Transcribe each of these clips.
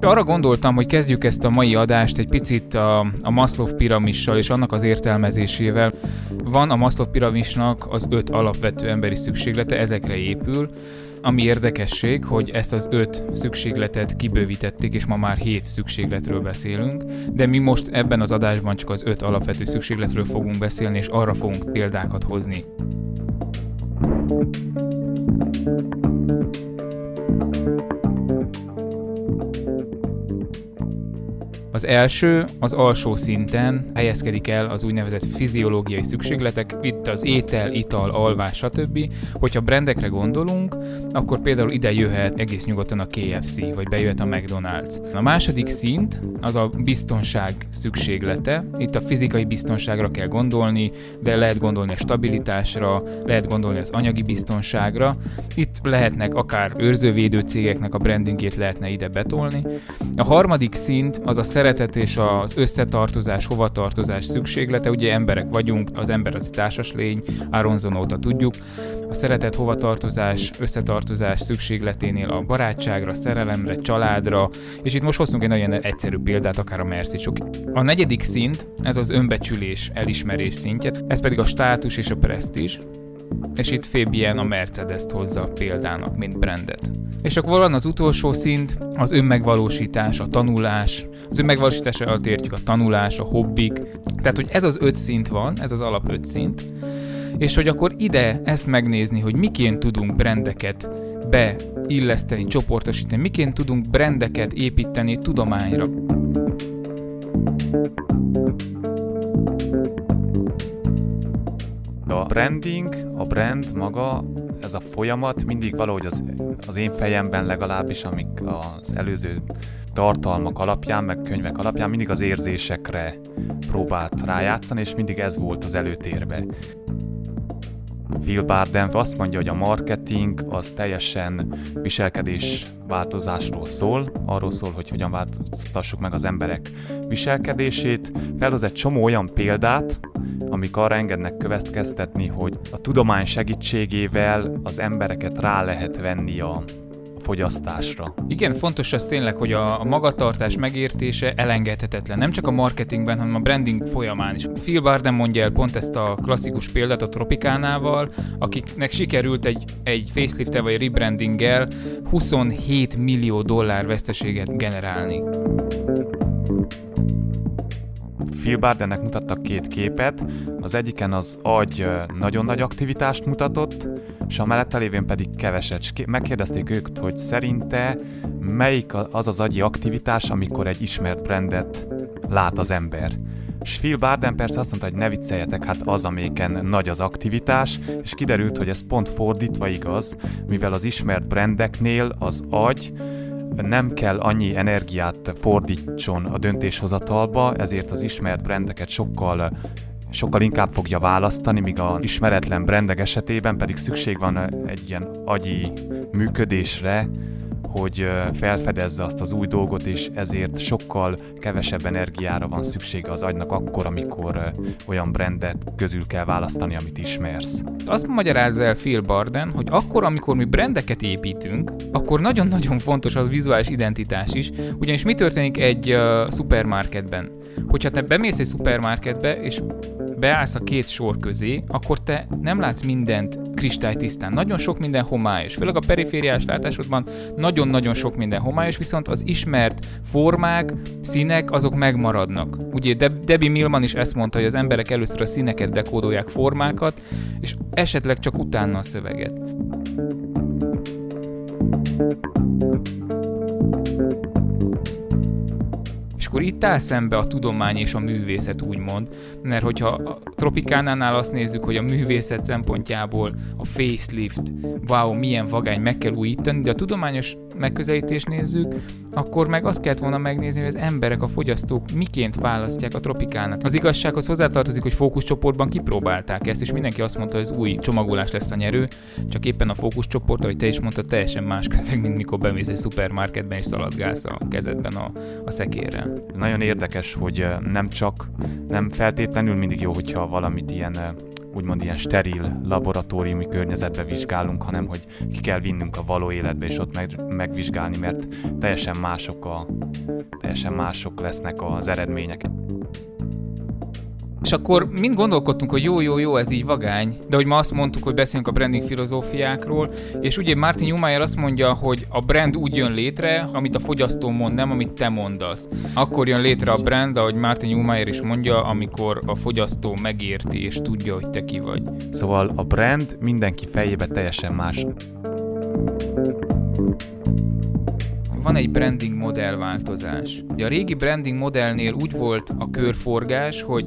Arra gondoltam, hogy kezdjük ezt a mai adást egy picit a Maslow piramissal és annak az értelmezésével. Van a Maslow piramisnak az 5 alapvető emberi szükséglete, ezekre épül. Ami érdekesség, hogy ezt az 5 szükségletet kibővítették, és ma már 7 szükségletről beszélünk, de mi most ebben az adásban csak az 5 alapvető szükségletről fogunk beszélni, és arra fogunk példákat hozni. Az első, az alsó szinten helyezkedik el az úgynevezett fiziológiai szükségletek, itt az étel, ital, alvás, stb. Hogyha brandekre gondolunk, akkor például ide jöhet egész nyugodtan a KFC, vagy bejöhet a McDonald's. A második szint, az a biztonság szükséglete, itt a fizikai biztonságra kell gondolni, de lehet gondolni a stabilitásra, lehet gondolni az anyagi biztonságra, itt lehetnek akár őrzővédő cégeknek a brandingjét lehetne ide betolni. A harmadik szint, az a szeretet és az összetartozás, hovatartozás szükséglete, ugye emberek vagyunk, az ember az egy társas lény, Aronson óta tudjuk. A szeretet, hovatartozás, összetartozás szükségleténél a barátságra, szerelemre, családra, és itt most hoztunk egy nagyon egyszerű példát, akár a Merci-csok. A negyedik szint, ez az önbecsülés, elismerés szintje, ez pedig a státus és a presztízs, és itt Fabian a Mercedes-t hozza példának, mint brandet. És akkor van az utolsó szint, az önmegvalósítás, a tanulás. Az önmegvalósítás alatt értjük a tanulás, a hobbik. Tehát, hogy ez az 5 szint van, ez az alap 5 szint, és hogy akkor ide ezt megnézni, hogy miként tudunk brandeket beilleszteni, csoportosítani, miként tudunk brandeket építeni tudományra. A branding, a brand maga, ez a folyamat mindig valahogy az én fejemben legalábbis, amik az előző tartalmak alapján, meg könyvek alapján mindig az érzésekre próbált rájátszani, és mindig ez volt az előtérbe. Phil Bardem azt mondja, hogy a marketing az teljesen viselkedésváltozásról szól, arról szól, hogy hogyan változtassuk meg az emberek viselkedését. Felhoz egy csomó olyan példát, amik arra engednek következtetni, hogy a tudomány segítségével az embereket rá lehet venni a fogyasztásra. Igen, fontos az tényleg, hogy a magatartás megértése elengedhetetlen. Nem csak a marketingben, hanem a branding folyamán is. Phil Bardem mondja el pont ezt a klasszikus példát a Tropicánával, akiknek sikerült egy facelift-tel vagy rebrandinggel $27 millió veszteséget generálni. Phil Bardemnek mutattak 2 képet, az egyiken az agy nagyon nagy aktivitást mutatott, és a mellette lévén pedig keveset. Megkérdezték őt, hogy szerinte melyik az az agyi aktivitás, amikor egy ismert brandet lát az ember. És Phil Bardem persze azt mondta, hogy ne vicceljetek, hát az, amelyiken nagy az aktivitás, és kiderült, hogy ez pont fordítva igaz, mivel az ismert brandeknél az agy nem kell annyi energiát fordítson a döntéshozatalba, ezért az ismert brandeket sokkal inkább fogja választani, míg az ismeretlen brandek esetében pedig szükség van egy ilyen agyi működésre, hogy felfedezze azt az új dolgot, és ezért sokkal kevesebb energiára van szüksége az agynak akkor, amikor olyan brandet közül kell választani, amit ismersz. Azt magyarázza el Phil Bardem, hogy akkor, amikor mi brandeket építünk, akkor nagyon-nagyon fontos az vizuális identitás is, ugyanis mi történik egy szupermarketben? Hogyha te bemész egy szupermarketbe, és beállsz a 2 sor közé, akkor te nem látsz mindent kristálytisztán. Nagyon sok minden homályos. Főleg a perifériás látásodban nagyon-nagyon sok minden homályos, viszont az ismert formák, színek, azok megmaradnak. Ugye Debbie Millman is ezt mondta, hogy az emberek először a színeket dekódolják, formákat, és esetleg csak utána a szöveget. Akkor itt áll szembe a tudomány és a művészet, úgymond, mert hogyha a Tropicánánál azt nézzük, hogy a művészet szempontjából a facelift, wow, milyen vagány, meg kell újítani, de a tudományos megközelítést nézzük, akkor meg azt kellett volna megnézni, hogy az emberek, a fogyasztók miként választják a Tropicánát. Az igazsághoz hozzátartozik, hogy fókuszcsoportban kipróbálták ezt, és mindenki azt mondta, hogy az új csomagolás lesz a nyerő, csak éppen a fókuszcsoport, ahogy te is mondtad, teljesen más közeg, mint mikor bemész egy szupermarketben és szaladgálsz a kezedben a szekérrel. Nagyon érdekes, hogy nem feltétlenül mindig jó, hogyha valamit ilyen úgymond ilyen steril laboratóriumi környezetbe vizsgálunk, hanem hogy ki kell vinnünk a való életbe és ott megvizsgálni, mert teljesen mások lesznek az eredmények. És akkor mind gondolkodtunk, hogy jó, ez így vagány, de hogy ma azt mondtuk, hogy beszélünk a branding filozófiákról, és ugye Martin Neumayer azt mondja, hogy a brand úgy jön létre, amit a fogyasztó mond, nem amit te mondasz. Akkor jön létre a brand, ahogy Martin Neumayer is mondja, amikor a fogyasztó megérti és tudja, hogy te ki vagy. Szóval a brand mindenki fejében teljesen más. Van egy branding modellváltozás. Ugye a régi branding modellnél úgy volt a körforgás, hogy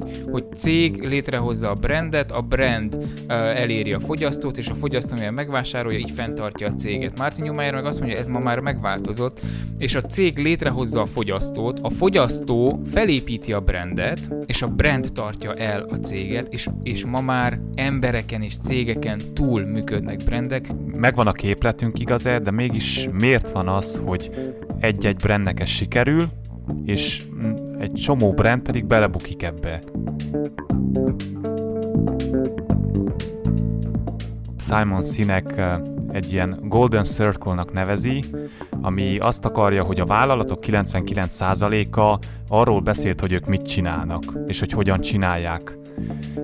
cég létrehozza a brandet, a brand eléri a fogyasztót, és a fogyasztó, mivel megvásárolja, így fenntartja a céget. Martin Neumayer meg azt mondja, ez ma már megváltozott, és a cég létrehozza a fogyasztót, a fogyasztó felépíti a brandet, és a brand tartja el a céget, és ma már embereken és cégeken túl működnek brandek. Megvan a képletünk igaz-e, de mégis miért van az, hogy egy-egy brandnek ez sikerül, és egy csomó brand pedig belebukik ebbe. Simon Sinek egy ilyen Golden Circle-nak nevezi, ami azt akarja, hogy a vállalatok 99%-a arról beszélt, hogy ők mit csinálnak, és hogy hogyan csinálják.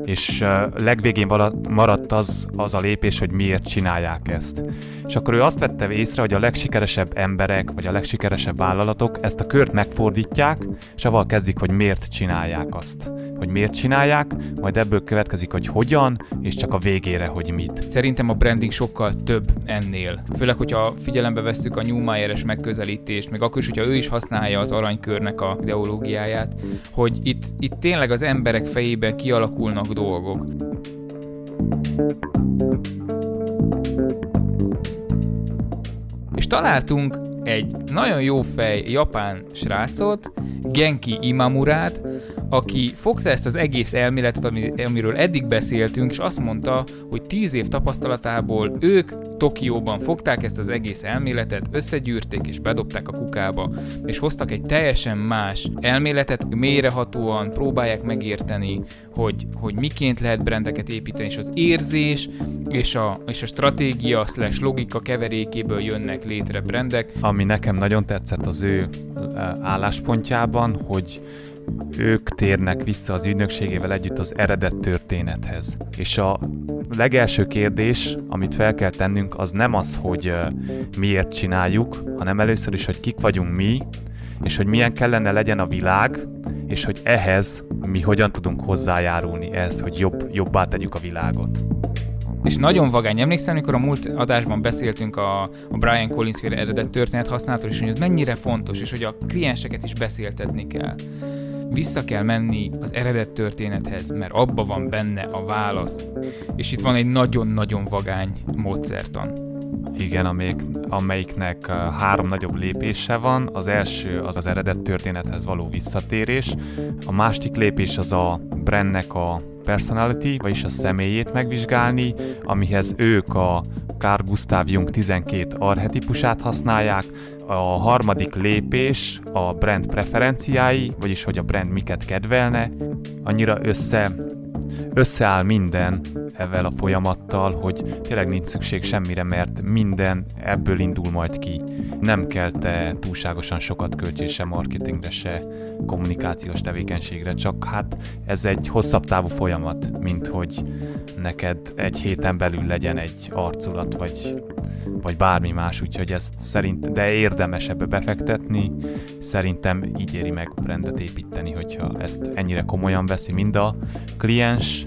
És legvégén maradt az a lépés, hogy miért csinálják ezt. És akkor ő azt vette észre, hogy a legsikeresebb emberek, vagy a legsikeresebb vállalatok ezt a kört megfordítják, és avval kezdik, hogy miért csinálják azt. Hogy miért csinálják, majd ebből következik, hogy hogyan, és csak a végére, hogy mit. Szerintem a branding sokkal több ennél. Főleg, hogyha figyelembe vesszük a Neumayer-es megközelítést, meg akkor is, hogyha ő is használja az aranykörnek a ideológiáját, hogy itt tényleg az emberek fejében kialakulnak dolgok. És találtunk egy nagyon jó fej japán srácot, Genki Imamurát, aki fogta ezt az egész elméletet, amiről eddig beszéltünk, és azt mondta, hogy 10 év tapasztalatából ők Tokióban fogták ezt az egész elméletet, összegyűrték és bedobták a kukába, és hoztak egy teljesen más elméletet, mélyrehatóan próbálják megérteni, hogy miként lehet brandeket építeni, és az érzés és a stratégia / logika keverékéből jönnek létre brandek. Ami nekem nagyon tetszett az ő álláspontjában, hogy ők térnek vissza az ügynökségével együtt az eredet történethez. És a legelső kérdés, amit fel kell tennünk, az nem az, hogy miért csináljuk, hanem először is, hogy kik vagyunk mi, és hogy milyen kellene legyen a világ, és hogy ehhez mi hogyan tudunk hozzájárulni ehhez, hogy jobbá tegyük a világot. És nagyon vagány. Emlékszem, amikor a múlt adásban beszéltünk a Brian Collins-féle eredet történet használatról, és hogy mennyire fontos, és hogy a klienseket is beszéltetni kell. Vissza kell menni az eredet történethez, mert abba van benne a válasz. És itt van egy nagyon-nagyon vagány módszertan. Igen, amelyiknek 3 nagyobb lépése van. Az első az eredet történethez való visszatérés. A másik lépés az a brandnek a personality, vagyis a személyét megvizsgálni, amihez ők a Carl Gustav Jung 12 archetipusát használják. A harmadik lépés a brand preferenciái, vagyis hogy a brand miket kedvelne. Annyira összeáll minden ezzel a folyamattal, hogy tényleg nincs szükség semmire, mert minden ebből indul majd ki. Nem kell te túlságosan sokat költsél se marketingre, se kommunikációs tevékenységre, csak hát ez egy hosszabb távú folyamat, mint hogy neked egy héten belül legyen egy arculat, vagy bármi más, úgyhogy ezt de érdemes ebbe befektetni. Szerintem így éri meg brandet építeni, hogyha ezt ennyire komolyan veszi mind a kliens,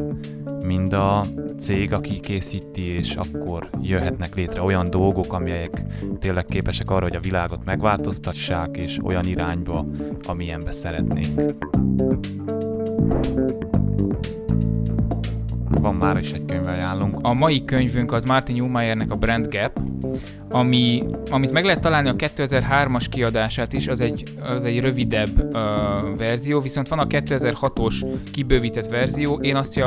mind a cég, aki készíti, és akkor jöhetnek létre olyan dolgok, amelyek tényleg képesek arra, hogy a világot megváltoztassák, és olyan irányba, amilyenbe szeretnénk. Van már is egy könyvajánlónk. A mai könyvünk az Martin Neumeyernek a Brand Gap, amit meg lehet találni a 2003-as kiadását is, az egy rövidebb verzió, viszont van a 2006-os kibővített verzió, én azt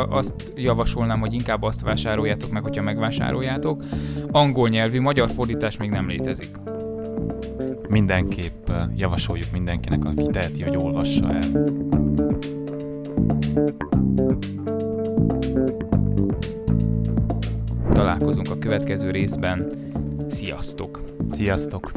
javasolnám, hogy inkább azt vásároljátok meg, hogyha megvásároljátok. Angol nyelvű, magyar fordítás még nem létezik. Mindenképp javasoljuk mindenkinek, aki teheti, hogy olvassa el. találkozunk a következő részben. Sziasztok! Sziasztok!